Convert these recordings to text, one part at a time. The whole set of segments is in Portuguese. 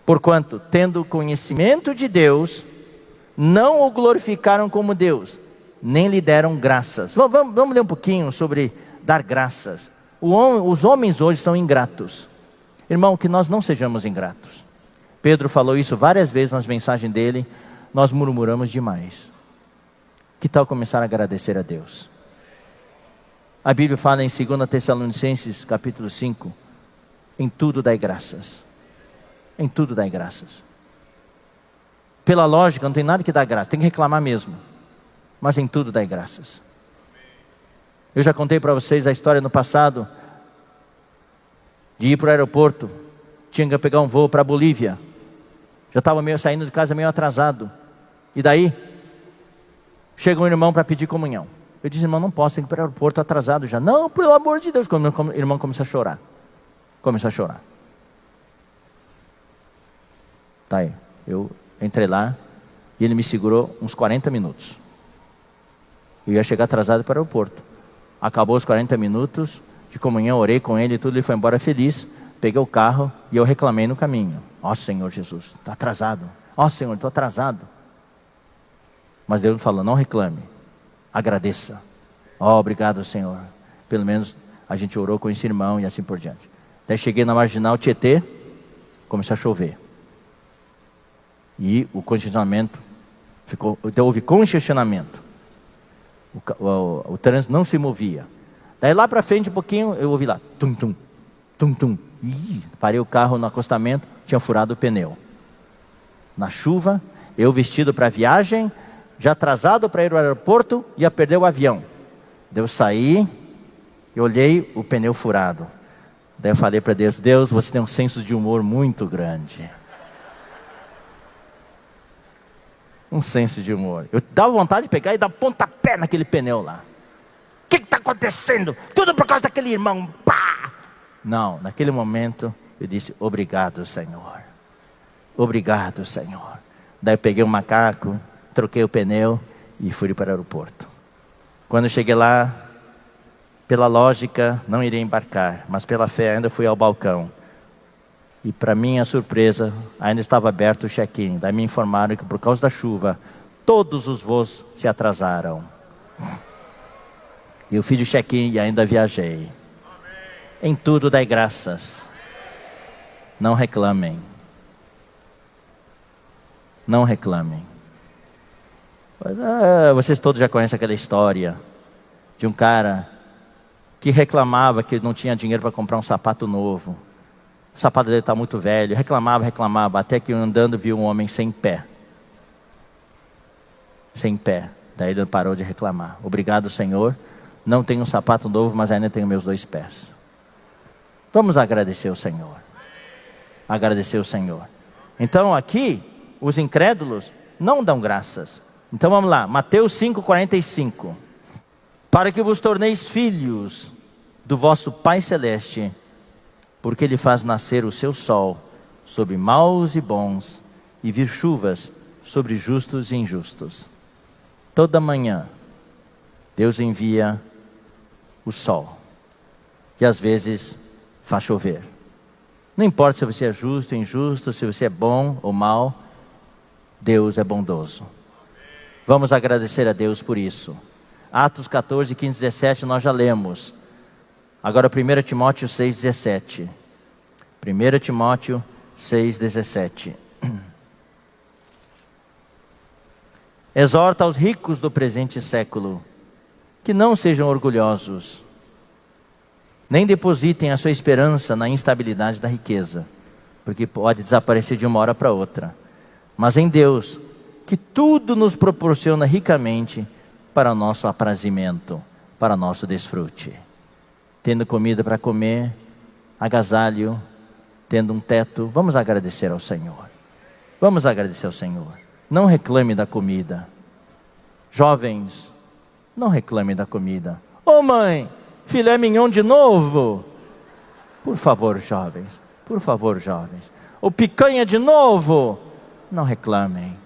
Porquanto, tendo conhecimento de Deus, não o glorificaram como Deus, nem lhe deram graças. Vamos ler um pouquinho sobre dar graças. Os homens hoje são ingratos. Irmão, que nós não sejamos ingratos. Pedro falou isso várias vezes nas mensagens dele. Nós murmuramos demais. Que tal começar a agradecer a Deus? A Bíblia fala em 2 Tessalonicenses capítulo 5, em tudo dai graças. Em tudo dai graças. Pela lógica, não tem nada que dar graça, tem que reclamar mesmo. Mas em tudo dai graças. Eu já contei para vocês a história no passado, de ir para o aeroporto, tinha que pegar um voo para a Bolívia. Já estava saindo de casa meio atrasado. E daí, chega um irmão para pedir comunhão. Eu disse, irmão, não posso, tem que ir para o aeroporto atrasado já. Não, pelo amor de Deus. O irmão começou a chorar. Começou a chorar. Tá aí, eu entrei lá e ele me segurou uns 40 minutos. Eu ia chegar atrasado para o aeroporto. Acabou os 40 minutos de comunhão, orei com ele e tudo, ele foi embora feliz. Peguei o carro e eu reclamei no caminho. Ó Senhor Jesus, estou atrasado. Ó Senhor, estou atrasado. Mas Deus falou, não reclame, agradeça. Ó, obrigado Senhor. Pelo menos a gente orou com esse irmão e assim por diante. Daí cheguei na Marginal Tietê, começou a chover. E o congestionamento ficou, então houve congestionamento. O trânsito não se movia. Daí lá para frente um pouquinho, eu ouvi lá, tum tum, tum tum. Ih, parei o carro no acostamento, tinha furado o pneu. Na chuva, eu vestido para a viagem, já atrasado para ir ao aeroporto, ia perder o avião. Daí eu saí, eu olhei o pneu furado. Daí eu falei para Deus, Deus, você tem um senso de humor muito grande. Um senso de humor. Eu dava vontade de pegar e dar pontapé naquele pneu lá. O que está acontecendo? Tudo por causa daquele irmão. Pá! Não, naquele momento eu disse, obrigado Senhor. Obrigado Senhor. Daí eu peguei um macaco, troquei o pneu e fui para o aeroporto. Quando eu cheguei lá, pela lógica não iria embarcar, mas pela fé ainda fui ao balcão. E para minha surpresa, ainda estava aberto o check-in. Daí me informaram que por causa da chuva, todos os voos se atrasaram. E eu fiz o check-in e ainda viajei. Em tudo dai graças. Não reclamem. Não reclamem. Vocês todos já conhecem aquela história de um cara que reclamava que não tinha dinheiro para comprar um sapato novo. O sapato dele está muito velho. Reclamava, até que andando viu um homem sem pé. Sem pé. Daí ele parou de reclamar. Obrigado Senhor, não tenho um sapato novo, mas ainda tenho meus 2 pés. Vamos agradecer o Senhor. Agradecer o Senhor. Então aqui, os incrédulos não dão graças. Então vamos lá, Mateus 5,45. Para que vos torneis filhos do vosso Pai Celeste, porque Ele faz nascer o seu sol sobre maus e bons, e vir chuvas sobre justos e injustos. Toda manhã, Deus envia o sol, que às vezes faz chover. Não importa se você é justo ou injusto, se você é bom ou mal, Deus é bondoso. Vamos agradecer a Deus por isso. Atos 14, 15, 17 nós já lemos. Agora 1 Timóteo 6, 17. 1 Timóteo 6, 17. Exorta aos ricos do presente século, que não sejam orgulhosos, nem depositem a sua esperança na instabilidade da riqueza, porque pode desaparecer de uma hora para outra, mas em Deus, que tudo nos proporciona ricamente para o nosso aprazimento, para o nosso desfrute. Tendo comida para comer, agasalho, tendo um teto, vamos agradecer ao Senhor. Vamos agradecer ao Senhor. Não reclame da comida. Jovens, não reclame da comida. Ô mãe, filé mignon de novo? Por favor, jovens. Por favor, jovens. Ou picanha de novo? Não reclamem.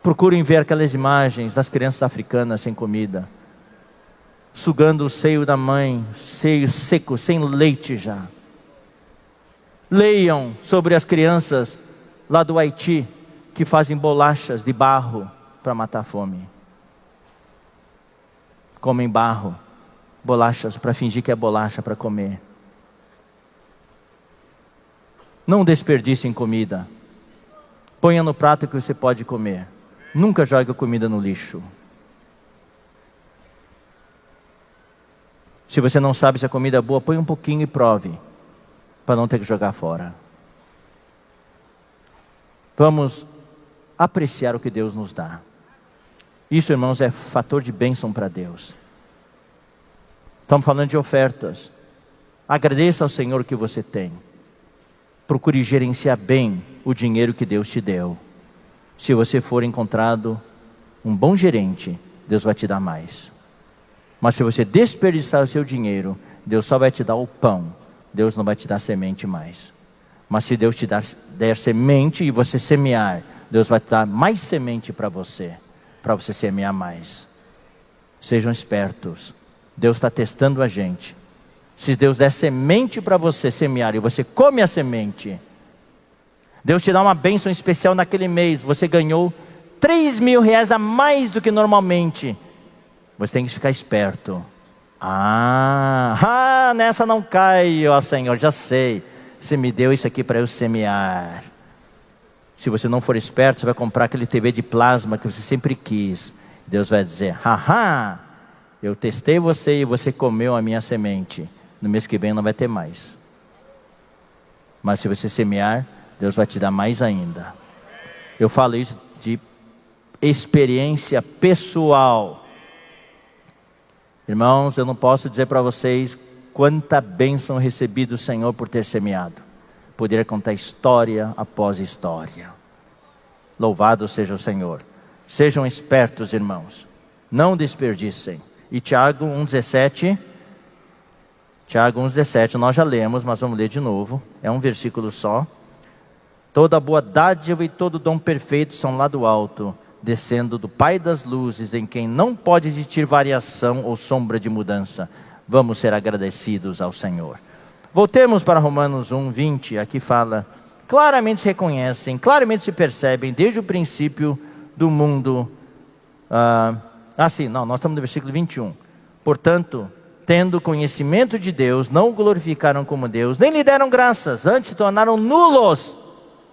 Procurem ver aquelas imagens das crianças africanas sem comida, sugando o seio da mãe, seio seco, sem leite já. Leiam sobre as crianças lá do Haiti que fazem bolachas de barro para matar a fome. Comem barro, bolachas para fingir que é bolacha para comer. Não desperdicem comida. Ponha no prato que você pode comer. Nunca jogue a comida no lixo. Se você não sabe se a comida é boa, põe um pouquinho e prove, para não ter que jogar fora. Vamos apreciar o que Deus nos dá. Isso, irmãos, é fator de bênção para Deus. Estamos falando de ofertas. Agradeça ao Senhor o que você tem. Procure gerenciar bem o dinheiro que Deus te deu. Se você for encontrado um bom gerente, Deus vai te dar mais. Mas se você desperdiçar o seu dinheiro, Deus só vai te dar o pão. Deus não vai te dar semente mais. Mas se Deus te der semente e você semear, Deus vai te dar mais semente para você semear mais. Sejam espertos. Deus está testando a gente. Se Deus der semente para você semear e você come a semente, Deus te dá uma bênção especial naquele mês. Você ganhou 3 mil reais a mais do que normalmente. Você tem que ficar esperto. Nessa não caio, ó Senhor, já sei. Você me deu isso aqui para eu semear. Se você não for esperto, você vai comprar aquele TV de plasma que você sempre quis. Deus vai dizer, eu testei você e você comeu a minha semente. No mês que vem não vai ter mais. Mas se você semear, Deus vai te dar mais ainda. Eu falo isso de experiência pessoal. Irmãos, eu não posso dizer para vocês quanta bênção recebi do Senhor por ter semeado. Poderia contar história após história. Louvado seja o Senhor. Sejam espertos, irmãos. Não desperdicem. E Tiago 1,17. Tiago 1,17, nós já lemos, mas vamos ler de novo. É um versículo só. Toda boa dádiva e todo dom perfeito são lá do alto, descendo do Pai das luzes, em quem não pode existir variação ou sombra de mudança. Vamos ser agradecidos ao Senhor. Voltemos para Romanos 1:20, aqui fala, claramente se reconhecem, claramente se percebem, desde o princípio do mundo. Nós estamos no versículo 21. Portanto, tendo conhecimento de Deus, não o glorificaram como Deus, nem lhe deram graças, antes se tornaram nulos.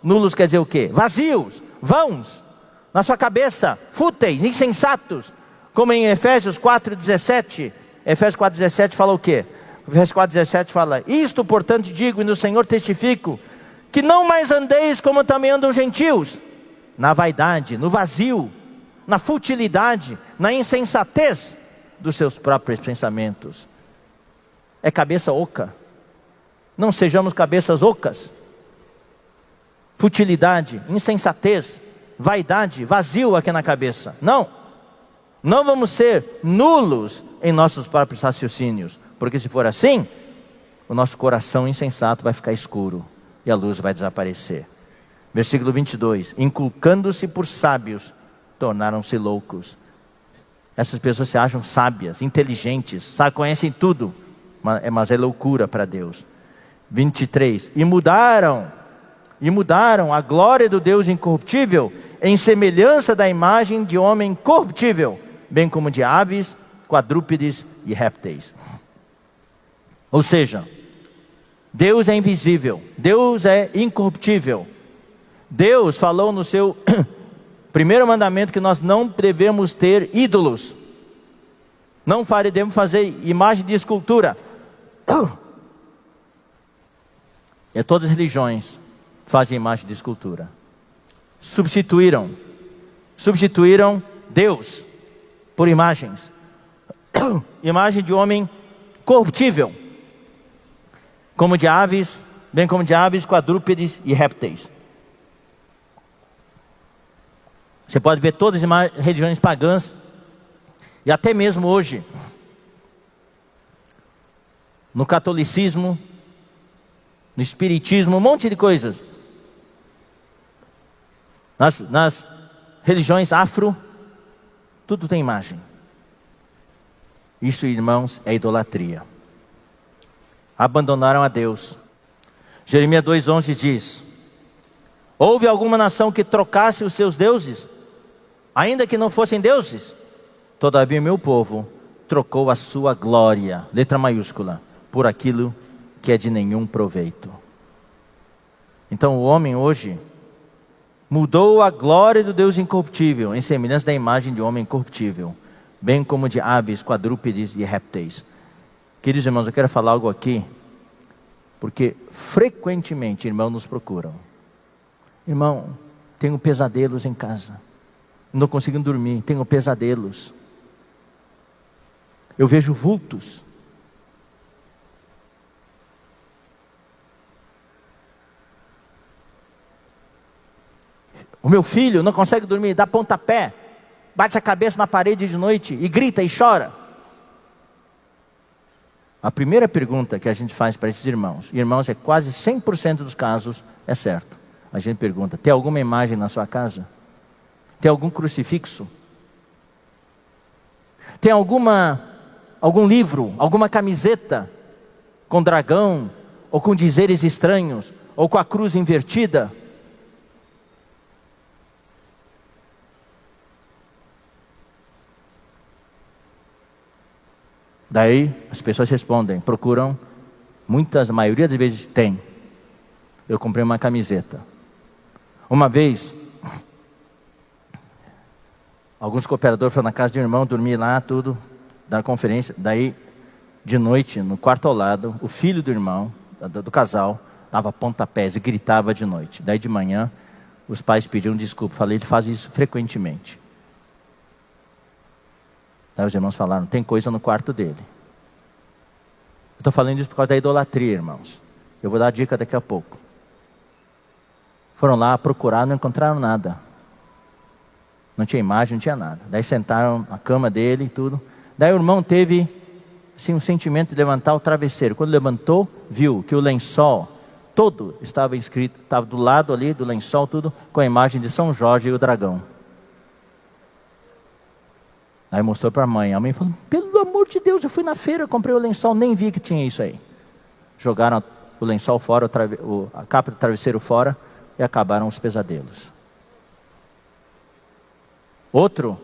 Nulos quer dizer o quê? Vazios, vãos, na sua cabeça, fúteis, insensatos, como em Efésios 4:17. Efésios 4:17 fala o quê? Efésios 4:17 fala, isto portanto digo e no Senhor testifico, que não mais andeis como também andam os gentios, na vaidade, no vazio, na futilidade, na insensatez dos seus próprios pensamentos. É cabeça oca. Não sejamos cabeças ocas. Futilidade, insensatez, vaidade, vazio aqui na cabeça. Não vamos ser nulos em nossos próprios raciocínios, porque se for assim, o nosso coração insensato vai ficar escuro e a luz vai desaparecer. Versículo 22, inculcando-se por sábios, tornaram-se loucos. Essas pessoas se acham sábias, inteligentes, conhecem tudo, mas é loucura para Deus. 23, e mudaram a glória do Deus incorruptível em semelhança da imagem de homem corruptível, bem como de aves, quadrúpedes e répteis. Ou seja, Deus é invisível, Deus é incorruptível. Deus falou no seu primeiro mandamento que nós não devemos ter ídolos. Não devemos fazer imagem de escultura. E todas as religiões fazem imagem de escultura. Substituíram Deus por imagens. Imagem de homem corruptível, como de aves, bem como de aves, quadrúpedes e répteis. Você pode ver todas as religiões pagãs, e até mesmo hoje, no catolicismo, no espiritismo, um monte de coisas. Nas religiões afro, tudo tem imagem. Isso, irmãos, é idolatria. Abandonaram a Deus. Jeremias 2,11 diz: houve alguma nação que trocasse os seus deuses, ainda que não fossem deuses? Todavia meu povo trocou a sua glória, letra maiúscula, por aquilo que é de nenhum proveito. Então o homem hoje mudou a glória do Deus incorruptível em semelhança da imagem de homem incorruptível, bem como de aves, quadrúpedes e répteis. Queridos irmãos, eu quero falar algo aqui, porque frequentemente irmãos nos procuram. Irmão, tenho pesadelos em casa, não consigo dormir, tenho pesadelos, eu vejo vultos. O meu filho não consegue dormir, dá pontapé, bate a cabeça na parede de noite e grita e chora. A primeira pergunta que a gente faz para esses irmãos, é quase 100% dos casos, é certo. A gente pergunta: tem alguma imagem na sua casa? Tem algum crucifixo? Tem algum livro, alguma camiseta com dragão, ou com dizeres estranhos, ou com a cruz invertida? Daí as pessoas respondem, procuram, a maioria das vezes tem. Eu comprei uma camiseta. Uma vez, alguns cooperadores foram na casa de um irmão, dormir lá, tudo, dar conferência. Daí, de noite, no quarto ao lado, o filho do irmão, do casal, dava pontapés e gritava de noite. Daí de manhã, os pais pediram desculpa. Falei, ele faz isso frequentemente. Daí os irmãos falaram, tem coisa no quarto dele. Eu estou falando isso por causa da idolatria, irmãos. Eu vou dar a dica daqui a pouco. Foram lá procurar, não encontraram nada. Não tinha imagem, não tinha nada. Daí sentaram na cama dele e tudo. Daí o irmão teve assim, um sentimento de levantar o travesseiro. Quando levantou, viu que o lençol todo estava escrito, estava do lado ali do lençol, tudo com a imagem de São Jorge e o dragão. Aí mostrou para a mãe falou, pelo amor de Deus, eu fui na feira, comprei o lençol, nem vi que tinha isso aí. Jogaram o lençol fora, a capa do travesseiro fora, e acabaram os pesadelos. Outro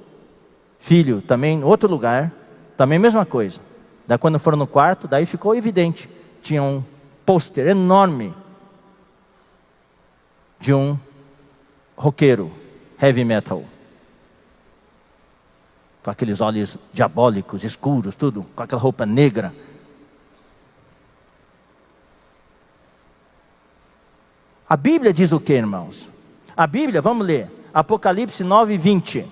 filho, também, outro lugar, também mesma coisa. Daí quando foram no quarto, daí ficou evidente, tinha um pôster enorme, de um roqueiro, heavy metal. Com aqueles olhos diabólicos, escuros, tudo, com aquela roupa negra. A Bíblia diz o que, irmãos? A Bíblia, vamos ler, Apocalipse 9:20.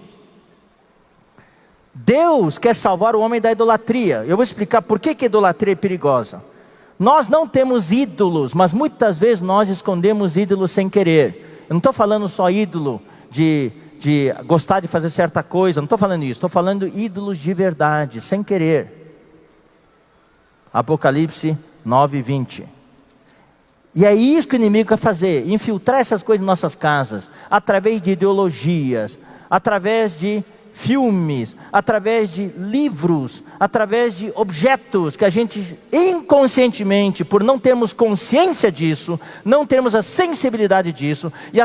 Deus quer salvar o homem da idolatria. Eu vou explicar por que a idolatria é perigosa. Nós não temos ídolos, mas muitas vezes nós escondemos ídolos sem querer. Eu não estou falando só ídolo de gostar de fazer certa coisa, não estou falando isso, estou falando ídolos de verdade, sem querer. Apocalipse 9:20. E é isso que o inimigo quer fazer, infiltrar essas coisas em nossas casas, através de ideologias, através de filmes, através de livros, através de objetos que a gente inconscientemente, por não termos consciência disso, não termos a sensibilidade disso, e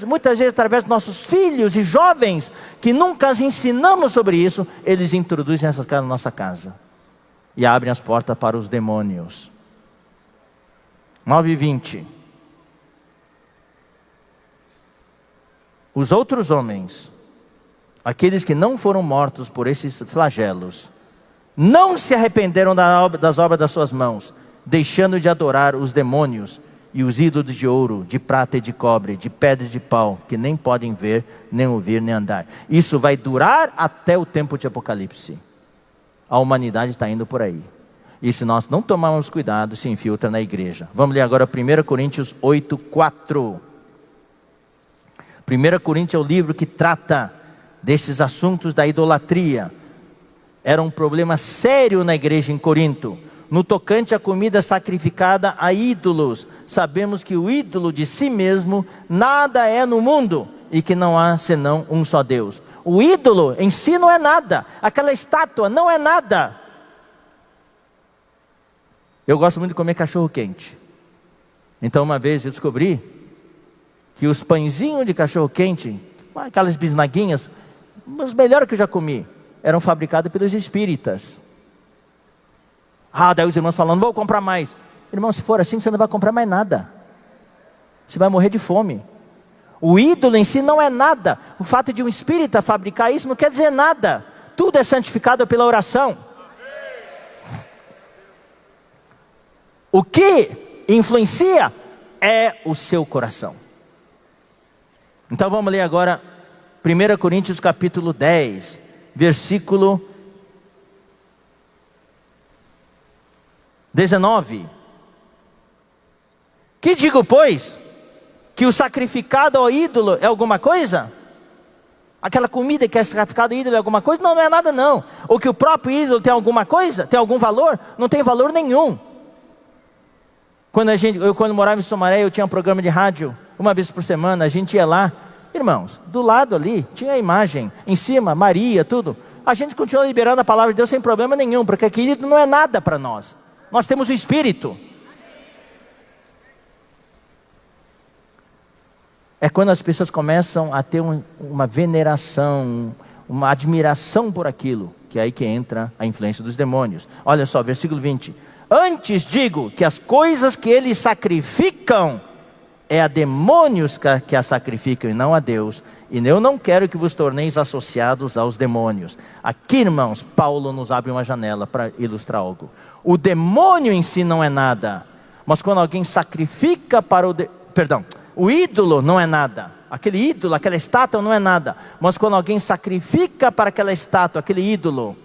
muitas vezes através dos nossos filhos e jovens, que nunca os ensinamos sobre isso, eles introduzem essas coisas na nossa casa, e abrem as portas para os demônios. 9:20. Os outros homens, aqueles que não foram mortos por esses flagelos, não se arrependeram das obras das suas mãos, deixando de adorar os demônios e os ídolos de ouro, de prata e de cobre, de pedra e de pau, que nem podem ver, nem ouvir, nem andar. Isso vai durar até o tempo de Apocalipse. A humanidade está indo por aí. E se nós não tomarmos cuidado, se infiltra na igreja. Vamos ler agora 1 Coríntios 8:4. 1 Coríntios é o livro que trata desses assuntos da idolatria. Era um problema sério na igreja em Corinto. No tocante à comida sacrificada a ídolos, sabemos que o ídolo de si mesmo nada é no mundo, e que não há senão um só Deus. O ídolo em si não é nada, aquela estátua não é nada. Eu gosto muito de comer cachorro quente. Então uma vez eu descobri que os pãezinhos de cachorro quente, aquelas bisnaguinhas, os melhores que eu já comi, eram fabricados pelos espíritas. Daí os irmãos falando, vou comprar mais. Irmão, se for assim, você não vai comprar mais nada. Você vai morrer de fome. O ídolo em si não é nada. O fato de um espírita fabricar isso não quer dizer nada. Tudo é santificado pela oração. O que influencia é o seu coração. Então vamos ler agora 1 Coríntios capítulo 10, versículo 19. Que digo, pois, que o sacrificado ao ídolo é alguma coisa? Aquela comida que é sacrificada ao ídolo é alguma coisa? Não, não é nada não. Ou que o próprio ídolo tem alguma coisa? Tem algum valor? Não tem valor nenhum. Quando morava em Sumaré, eu tinha um programa de rádio, uma vez por semana, a gente ia lá. Irmãos, do lado ali, tinha a imagem, em cima, Maria, tudo. A gente continua liberando a palavra de Deus sem problema nenhum, porque aquilo não é nada para nós. Nós temos o Espírito. É quando as pessoas começam a ter uma veneração, uma admiração por aquilo, que é aí que entra a influência dos demônios. Olha só, versículo 20. Antes digo que as coisas que eles sacrificam, é a demônios que a sacrificam e não a Deus. E eu não quero que vos torneis associados aos demônios. Aqui, irmãos, Paulo nos abre uma janela para ilustrar algo. O demônio em si não é nada. Mas quando alguém sacrifica para o ídolo não é nada. Aquele ídolo, aquela estátua não é nada. Mas quando alguém sacrifica para aquela estátua, aquele ídolo,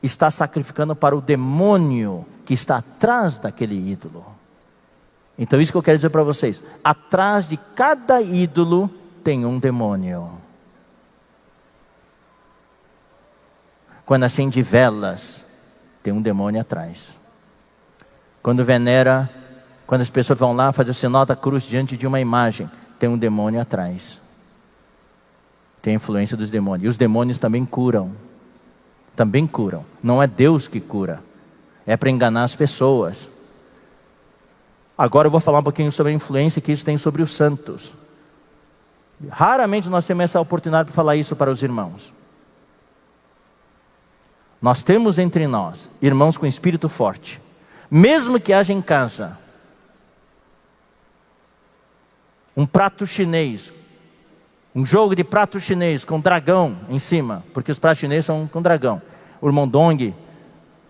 está sacrificando para o demônio que está atrás daquele ídolo. Então isso que eu quero dizer para vocês. Atrás de cada ídolo tem um demônio. Quando acende velas, tem um demônio atrás. Quando as pessoas vão lá fazer o sinal da cruz diante de uma imagem, tem um demônio atrás. Tem a influência dos demônios. E os demônios também curam. Também curam. Não é Deus que cura. É para enganar as pessoas. Agora eu vou falar um pouquinho sobre a influência que isso tem sobre os santos. Raramente nós temos essa oportunidade para falar isso para os irmãos. Nós temos entre nós irmãos com espírito forte. Mesmo que haja em casa um prato chinês, um jogo de prato chinês com dragão em cima, porque os pratos chineses são com dragão. O irmão Dong,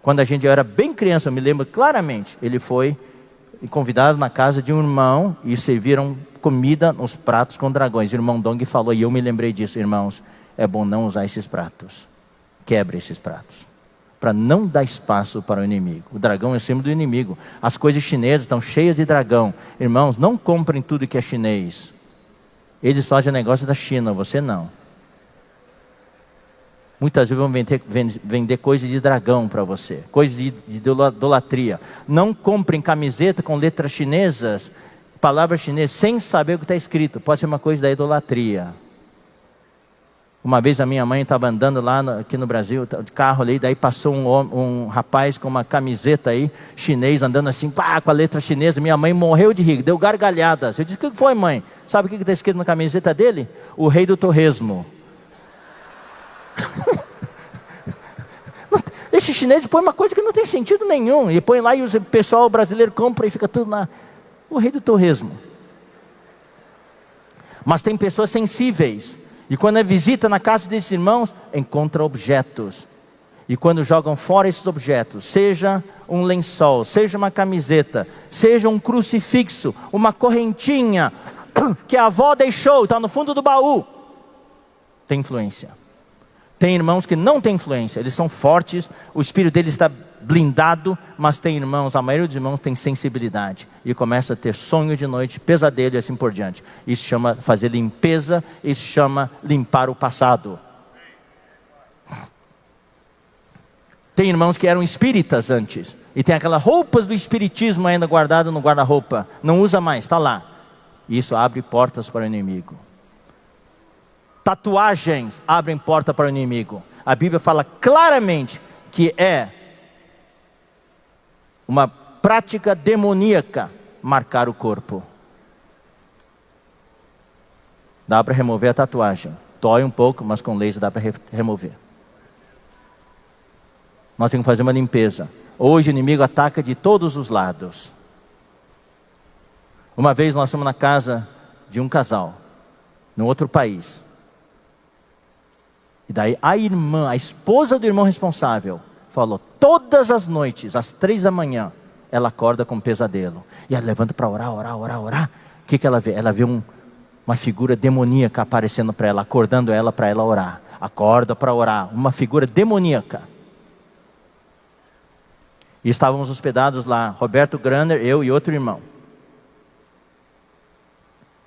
quando a gente era bem criança, eu me lembro claramente, ele foi convidado na casa de um irmão e serviram comida nos pratos com dragões. O irmão Dong falou, e eu me lembrei disso, irmãos, é bom não usar esses pratos. Quebre esses pratos, para não dar espaço para o inimigo. O dragão é símbolo do inimigo. As coisas chinesas estão cheias de dragão. Irmãos, não comprem tudo que é chinês. Eles fazem negócio da China, você não. Muitas vezes vão vender coisas de dragão para você, coisas de idolatria. Não comprem camiseta com letras chinesas, palavras chinesas, sem saber o que está escrito. Pode ser uma coisa da idolatria. Uma vez a minha mãe estava andando lá aqui no Brasil, de carro ali, daí passou um rapaz com uma camiseta aí, chinês, andando assim, pá, com a letra chinesa. Minha mãe morreu de rir, deu gargalhadas. Eu disse, o que foi, mãe? Sabe o que está escrito na camiseta dele? O rei do torresmo. Esse chinês põe uma coisa que não tem sentido nenhum, e põe lá e o pessoal brasileiro compra e fica tudo lá. O rei do torresmo. Mas tem pessoas sensíveis, e quando é visita na casa desses irmãos, encontra objetos. E quando jogam fora esses objetos, seja um lençol, seja uma camiseta, seja um crucifixo, uma correntinha que a avó deixou, está no fundo do baú, tem influência. Tem irmãos que não têm influência, eles são fortes, o espírito deles está blindado, mas tem irmãos, a maioria dos irmãos tem sensibilidade, e começa a ter sonho de noite, pesadelo e assim por diante. Isso chama fazer limpeza, isso chama limpar o passado. Tem irmãos que eram espíritas antes, e tem aquelas roupas do espiritismo ainda guardado no guarda-roupa, não usa mais, está lá. E isso abre portas para o inimigo. Tatuagens abrem porta para o inimigo. A Bíblia fala claramente que é uma prática demoníaca marcar o corpo. Dá para remover a tatuagem. Dói um pouco, mas com laser dá para remover. Nós temos que fazer uma limpeza. Hoje o inimigo ataca de todos os lados. Uma vez nós fomos na casa de um casal, num outro país. E daí a irmã, a esposa do irmão responsável, falou, todas as noites, às 3 da manhã, ela acorda com um pesadelo. E ela levanta para orar. O que ela vê? Ela vê uma figura demoníaca aparecendo para ela, acordando ela para ela orar. Acorda para orar, uma figura demoníaca. E estávamos hospedados lá, Roberto Graner, eu e outro irmão.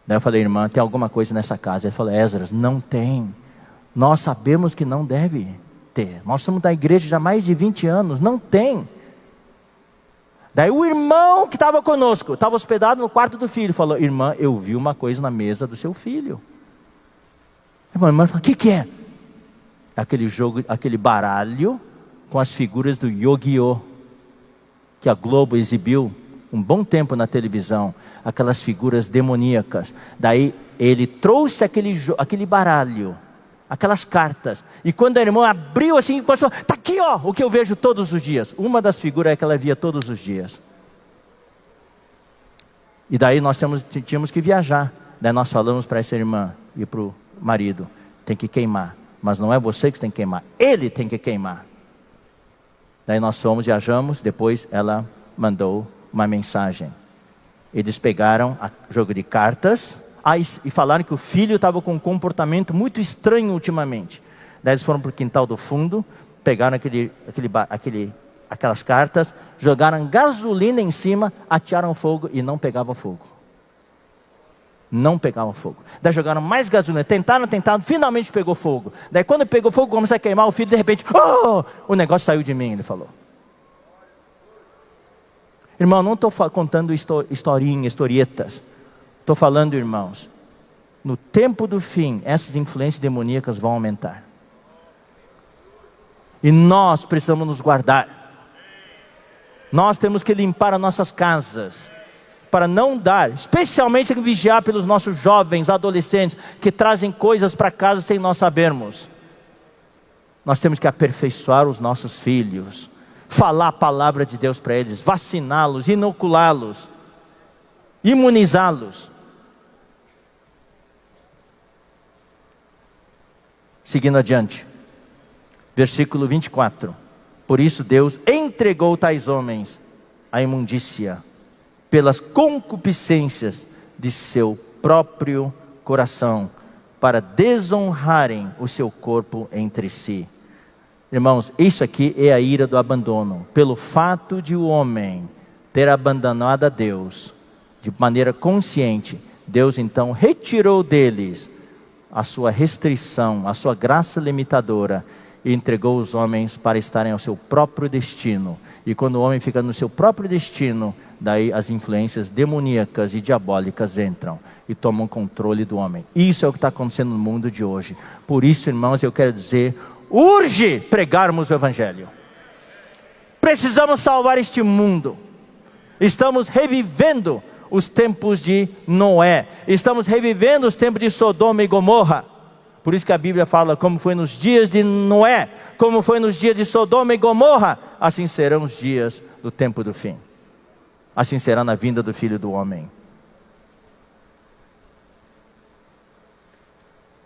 Daí eu falei, irmã, tem alguma coisa nessa casa? Ele falou, Esdras, não tem. Nós sabemos que não deve ter. Nós somos da igreja já há mais de 20 anos, não tem. Daí o irmão que estava conosco, estava hospedado no quarto do filho, falou, irmã, eu vi uma coisa na mesa do seu filho. A irmã falou, o que é? Aquele jogo, aquele baralho com as figuras do Yu-Gi-Oh! Que a Globo exibiu um bom tempo na televisão, aquelas figuras demoníacas. Daí ele trouxe aquele baralho, aquelas cartas, e quando a irmã abriu assim, falou, está aqui ó, o que eu vejo todos os dias. Uma das figuras é que ela via todos os dias. E daí nós tínhamos que viajar. Daí nós falamos para essa irmã e para o marido, tem que queimar, mas não é você que tem que queimar, ele tem que queimar. Daí nós fomos, viajamos, depois ela mandou uma mensagem. Eles pegaram jogo de cartas, e falaram que o filho estava com um comportamento muito estranho ultimamente. Daí eles foram para o quintal do fundo, pegaram aquelas cartas, jogaram gasolina em cima, atearam fogo e não pegava fogo. Não pegava fogo. Daí jogaram mais gasolina, tentaram, finalmente pegou fogo. Daí quando pegou fogo, começou a queimar o filho, de repente, o negócio saiu de mim, ele falou. Irmão, não estou contando historietas. Estou falando, irmãos, no tempo do fim, essas influências demoníacas vão aumentar. E nós precisamos nos guardar. Nós temos que limpar as nossas casas, para não dar, especialmente vigiar pelos nossos jovens, adolescentes, que trazem coisas para casa sem nós sabermos. Nós temos que aperfeiçoar os nossos filhos, falar a palavra de Deus para eles, vaciná-los, inoculá-los, imunizá-los. Seguindo adiante, versículo 24. Por isso Deus entregou tais homens à imundícia, pelas concupiscências de seu próprio coração, para desonrarem o seu corpo entre si. Irmãos, isso aqui é a ira do abandono. Pelo fato de o homem ter abandonado a Deus, de maneira consciente, Deus então retirou deles a sua restrição, a sua graça limitadora, e entregou os homens para estarem ao seu próprio destino. E quando o homem fica no seu próprio destino, daí as influências demoníacas e diabólicas entram e tomam controle do homem. Isso é o que está acontecendo no mundo de hoje. Por isso, irmãos, eu quero dizer, urge pregarmos o Evangelho. Precisamos salvar este mundo. Estamos revivendo os tempos de Noé. Estamos revivendo os tempos de Sodoma e Gomorra. Por isso que a Bíblia fala, como foi nos dias de Noé, como foi nos dias de Sodoma e Gomorra, assim serão os dias do tempo do fim. Assim será na vinda do Filho do Homem.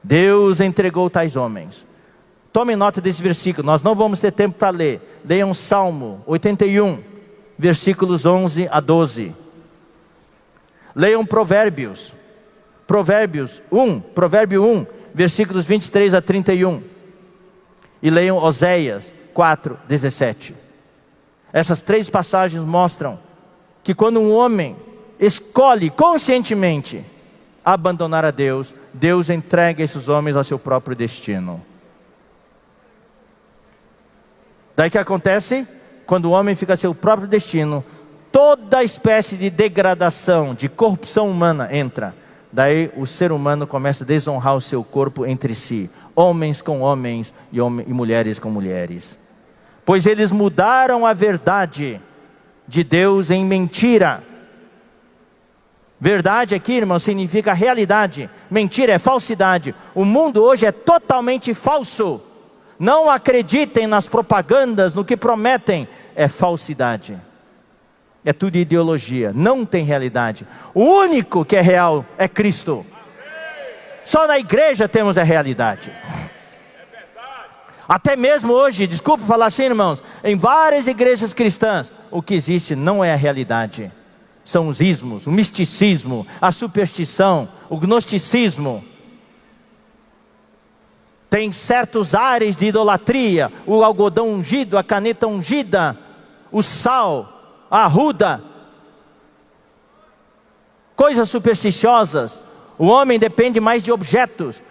Deus entregou tais homens. Tome nota desse versículo, nós não vamos ter tempo para ler. Leiam Salmo 81, versículos 11 a 12. Leiam Provérbio 1, versículos 23 a 31. E leiam Oséias 4, 17. Essas 3 passagens mostram que quando um homem escolhe conscientemente abandonar a Deus, Deus entrega esses homens ao seu próprio destino. Daí que acontece? Quando o homem fica a seu próprio destino, toda espécie de degradação, de corrupção humana entra. Daí o ser humano começa a desonrar o seu corpo entre si, homens com homens e mulheres com mulheres. Pois eles mudaram a verdade de Deus em mentira, Verdade aqui, irmão, significa realidade. Mentira é falsidade. O mundo hoje é totalmente falso. Não acreditem nas propagandas, no que prometem. É falsidade. É tudo ideologia. Não tem realidade. O único que é real é Cristo. Só na igreja temos a realidade. Até mesmo hoje, desculpe falar assim, irmãos, em várias igrejas cristãs, o que existe não é a realidade. São os ismos, o misticismo, a superstição, o gnosticismo. Tem certos ares de idolatria, o algodão ungido, a caneta ungida, o sal, a arruda. Coisas supersticiosas. O homem depende mais de objetos.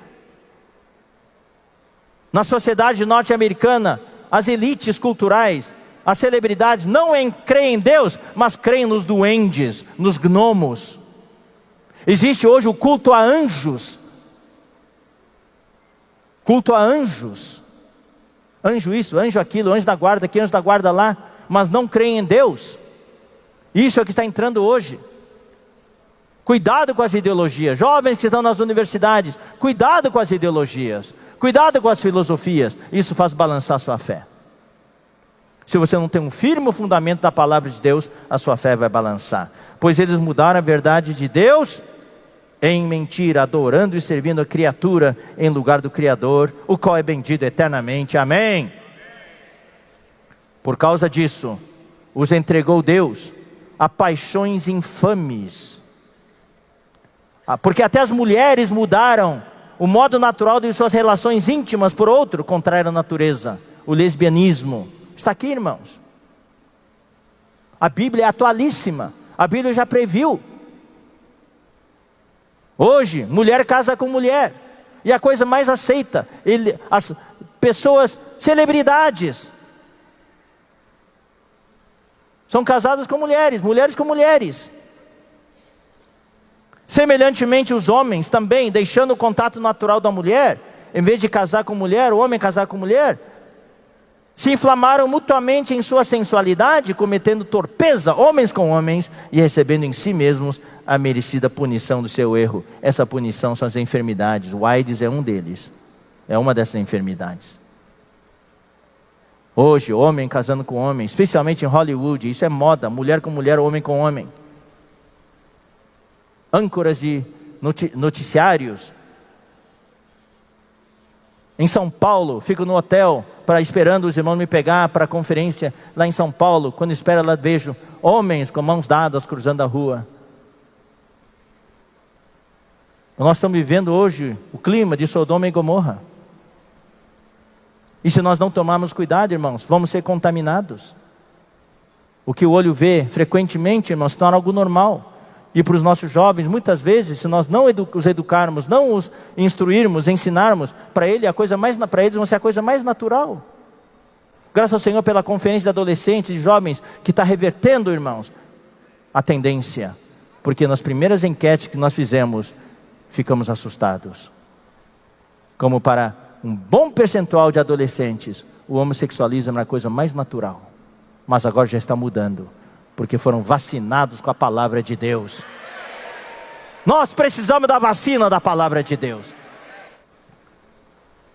Na sociedade norte-americana, as elites culturais, as celebridades não creem em Deus, mas creem nos duendes, nos gnomos. Existe hoje o culto a anjos. Culto a anjos. Anjo isso, anjo aquilo, anjo da guarda aqui, anjo da guarda lá. Mas não creem em Deus. Isso é o que está entrando hoje. Cuidado com as ideologias. Jovens que estão nas universidades, cuidado com as ideologias. Cuidado com as filosofias. Isso faz balançar a sua fé. Se você não tem um firme fundamento da palavra de Deus, a sua fé vai balançar. Pois eles mudaram a verdade de Deus em mentira, adorando e servindo a criatura em lugar do Criador, o qual é bendito eternamente. Amém. Por causa disso, os entregou Deus a paixões infames. Porque até as mulheres mudaram o modo natural de suas relações íntimas por outro, contrário à natureza, o lesbianismo. Está aqui, irmãos. A Bíblia é atualíssima. A Bíblia já previu. Hoje, mulher casa com mulher. E a coisa mais aceita. As pessoas, celebridades, são casadas com mulheres, mulheres com mulheres. Semelhantemente, os homens também, deixando o contato natural da mulher, em vez de casar com mulher, o homem casar com mulher, se inflamaram mutuamente em sua sensualidade, cometendo torpeza, homens com homens, e recebendo em si mesmos a merecida punição do seu erro. Essa punição são as enfermidades. O AIDS é um deles. É uma dessas enfermidades. Hoje, homem casando com homem, especialmente em Hollywood, isso é moda, mulher com mulher, homem com homem. Âncoras de noticiários. Em São Paulo, fico no hotel, esperando os irmãos me pegar para a conferência lá em São Paulo. Quando espero lá, vejo homens com mãos dadas cruzando a rua. Nós estamos vivendo hoje o clima de Sodoma e Gomorra. E se nós não tomarmos cuidado, irmãos, vamos ser contaminados. O que o olho vê frequentemente, irmãos, se torna algo normal. E para os nossos jovens, muitas vezes, se nós não os educarmos, não os instruirmos, ensinarmos, para eles vão ser a coisa mais natural. Graças ao Senhor pela conferência de adolescentes e jovens, que está revertendo, irmãos, a tendência. Porque nas primeiras enquetes que nós fizemos, ficamos assustados. Como para um bom percentual de adolescentes, o homossexualismo era a coisa mais natural. Mas agora já está mudando. Porque foram vacinados com a palavra de Deus. Nós precisamos da vacina da palavra de Deus.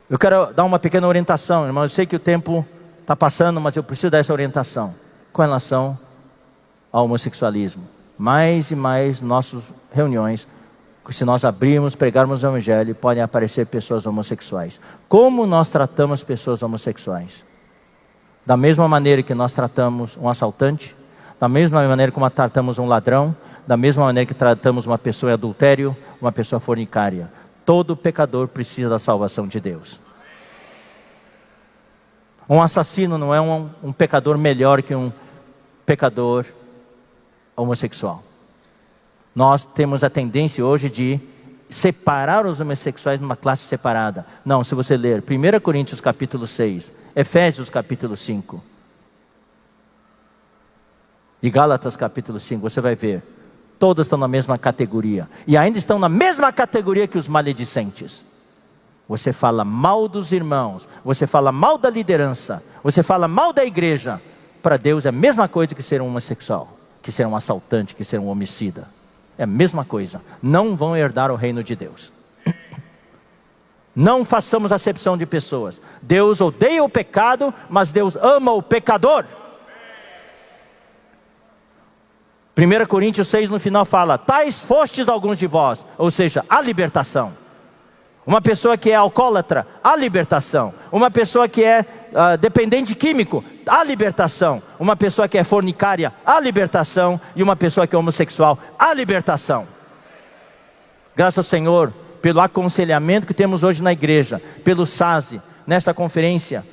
Eu quero dar uma pequena orientação, irmão. Eu sei que o tempo está passando, mas eu preciso dar essa orientação com relação ao homossexualismo. Mais e mais nossas reuniões, se nós abrirmos, pregarmos o evangelho, podem aparecer pessoas homossexuais. Como nós tratamos pessoas homossexuais? Da mesma maneira que nós tratamos um assaltante, da mesma maneira como tratamos um ladrão, da mesma maneira que tratamos uma pessoa em adultério, uma pessoa fornicária. Todo pecador precisa da salvação de Deus. Um assassino não é um pecador melhor que um pecador homossexual. Nós temos a tendência hoje de separar os homossexuais numa classe separada. Não, se você ler 1 Coríntios capítulo 6, Efésios capítulo 5, e Gálatas capítulo 5, você vai ver, todas estão na mesma categoria, e ainda estão na mesma categoria que os maledicentes. Você fala mal dos irmãos, você fala mal da liderança, você fala mal da igreja. Para Deus é a mesma coisa que ser um homossexual, que ser um assaltante, que ser um homicida. É a mesma coisa. Não vão herdar o reino de Deus. Não façamos acepção de pessoas. Deus odeia o pecado, mas Deus ama o pecador. 1 Coríntios 6 no final fala: tais fostes alguns de vós. Ou seja, a libertação. Uma pessoa que é alcoólatra, a libertação. Uma pessoa que é dependente químico, a libertação. Uma pessoa que é fornicária, a libertação. E uma pessoa que é homossexual, a libertação. Graças ao Senhor pelo aconselhamento que temos hoje na igreja, pelo SASE. Nesta conferência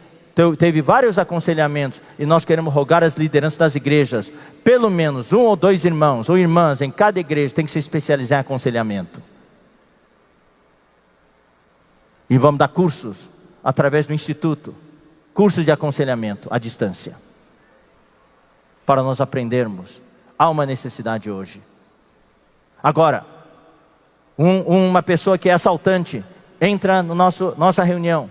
teve vários aconselhamentos, e nós queremos rogar às lideranças das igrejas, pelo menos 1 ou 2 irmãos ou irmãs em cada igreja tem que se especializar em aconselhamento. E vamos dar cursos através do Instituto, cursos de aconselhamento à distância, para nós aprendermos. Há uma necessidade hoje. Agora, uma pessoa que é assaltante entra no nossa reunião,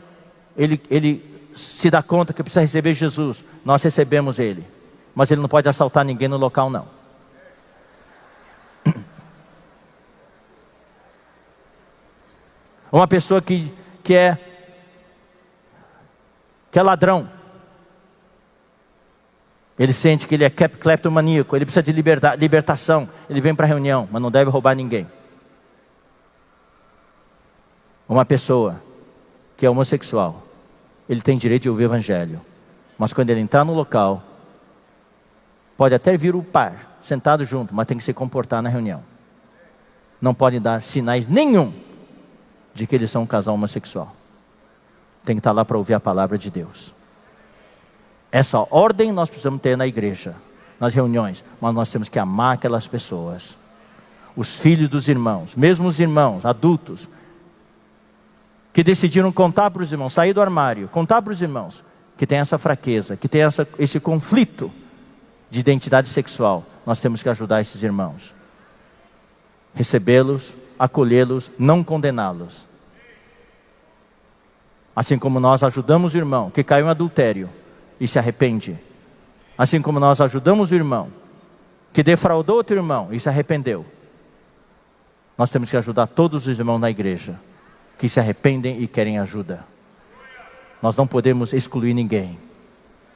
ele se dá conta que precisa receber Jesus, nós recebemos ele, mas ele não pode assaltar ninguém no local não. Uma pessoa que é ladrão, ele sente que ele é cleptomaníaco, ele precisa de libertação, ele vem para a reunião, mas não deve roubar ninguém. Uma pessoa que é homossexual, ele tem direito de ouvir o evangelho, mas quando ele entrar no local, pode até vir o par, sentado junto, mas tem que se comportar na reunião. Não pode dar sinais nenhum de que eles são um casal homossexual. Tem que estar lá para ouvir a palavra de Deus. Essa ordem nós precisamos ter na igreja, nas reuniões, mas nós temos que amar aquelas pessoas. Os filhos dos irmãos, mesmo os irmãos adultos, que decidiram contar para os irmãos, sair do armário, contar para os irmãos, que tem essa fraqueza, que tem esse conflito de identidade sexual. Nós temos que ajudar esses irmãos, recebê-los, acolhê-los, não condená-los. Assim como nós ajudamos o irmão que caiu em adultério e se arrepende, assim como nós ajudamos o irmão que defraudou outro irmão e se arrependeu, nós temos que ajudar todos os irmãos na igreja que se arrependem e querem ajuda. Nós não podemos excluir ninguém.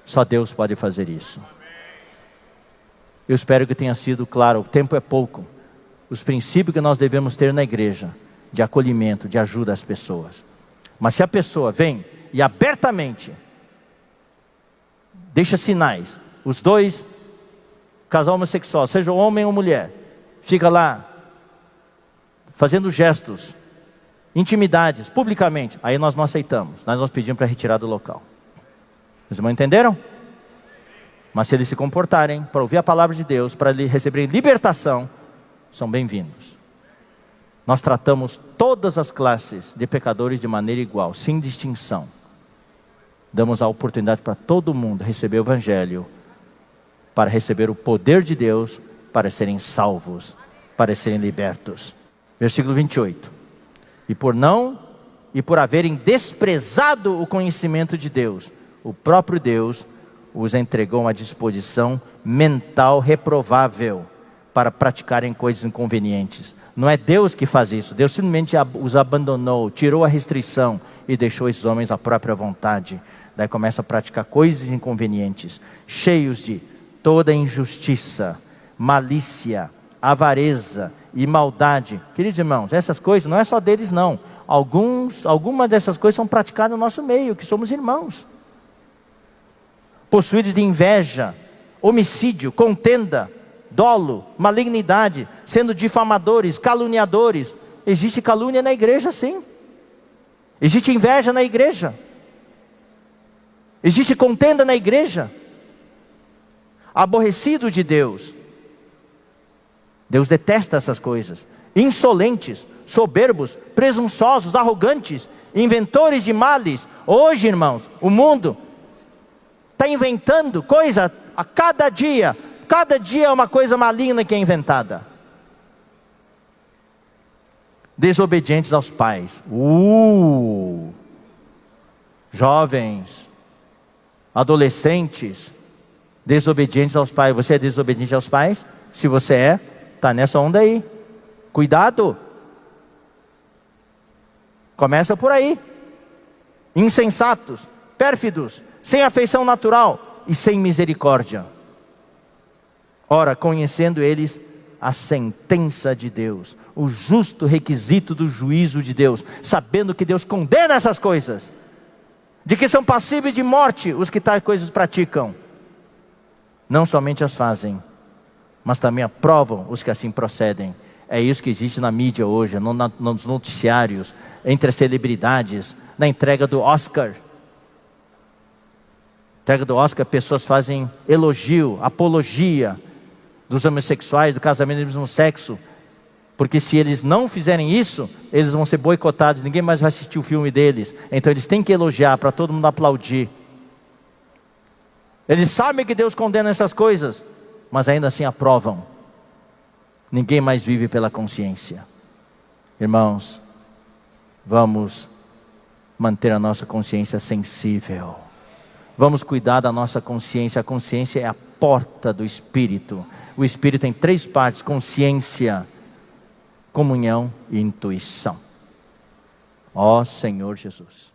Só Deus pode fazer isso. Eu espero que tenha sido claro. O tempo é pouco. Os princípios que nós devemos ter na igreja, de acolhimento, de ajuda às pessoas. Mas se a pessoa vem e abertamente deixa sinais, os dois, casal homossexual, seja homem ou mulher, fica lá fazendo gestos, intimidades, publicamente, aí nós não aceitamos, nós pedimos para retirar do local. Os irmãos entenderam? Mas se eles se comportarem para ouvir a palavra de Deus, para receberem libertação, são bem-vindos. Nós tratamos todas as classes de pecadores de maneira igual, sem distinção. Damos a oportunidade para todo mundo receber o evangelho, para receber o poder de Deus, para serem salvos, para serem libertos. Versículo 28. E por haverem desprezado o conhecimento de Deus, o próprio Deus os entregou a uma disposição mental reprovável para praticarem coisas inconvenientes. Não é Deus que faz isso. Deus simplesmente os abandonou, tirou a restrição e deixou esses homens à própria vontade. Daí começa a praticar coisas inconvenientes, cheios de toda injustiça, malícia, avareza e maldade. Queridos irmãos, essas coisas não é só deles não. Algumas dessas coisas são praticadas no nosso meio, que somos irmãos. Possuídos de inveja, homicídio, contenda, dolo, malignidade, sendo difamadores, caluniadores. Existe calúnia na igreja, sim. Existe inveja na igreja. Existe contenda na igreja. Aborrecido de Deus. Deus detesta essas coisas. Insolentes, soberbos, presunçosos, arrogantes, inventores de males. Hoje, irmãos, o mundo está inventando coisa a cada dia. Cada dia é uma coisa maligna que é inventada. Desobedientes aos pais. Jovens, adolescentes, desobedientes aos pais. Você é desobediente aos pais? Se você está nessa onda aí. Cuidado. Começa por aí. Insensatos, pérfidos, sem afeição natural e sem misericórdia. Ora, conhecendo eles a sentença de Deus, o justo requisito do juízo de Deus, sabendo que Deus condena essas coisas, de que são passíveis de morte os que tais coisas praticam, não somente as fazem, mas também aprovam os que assim procedem. É isso que existe na mídia hoje, nos noticiários, entre as celebridades, na entrega do Oscar. Entrega do Oscar, pessoas fazem elogio, apologia dos homossexuais, do casamento do mesmo sexo, porque se eles não fizerem isso, eles vão ser boicotados, ninguém mais vai assistir o filme deles. Então eles têm que elogiar, para todo mundo aplaudir. Eles sabem que Deus condena essas coisas, mas ainda assim aprovam. Ninguém mais vive pela consciência. Irmãos, vamos manter a nossa consciência sensível. Vamos cuidar da nossa consciência. A consciência é a porta do Espírito. O Espírito tem 3 partes: consciência, comunhão e intuição. Ó Senhor Jesus.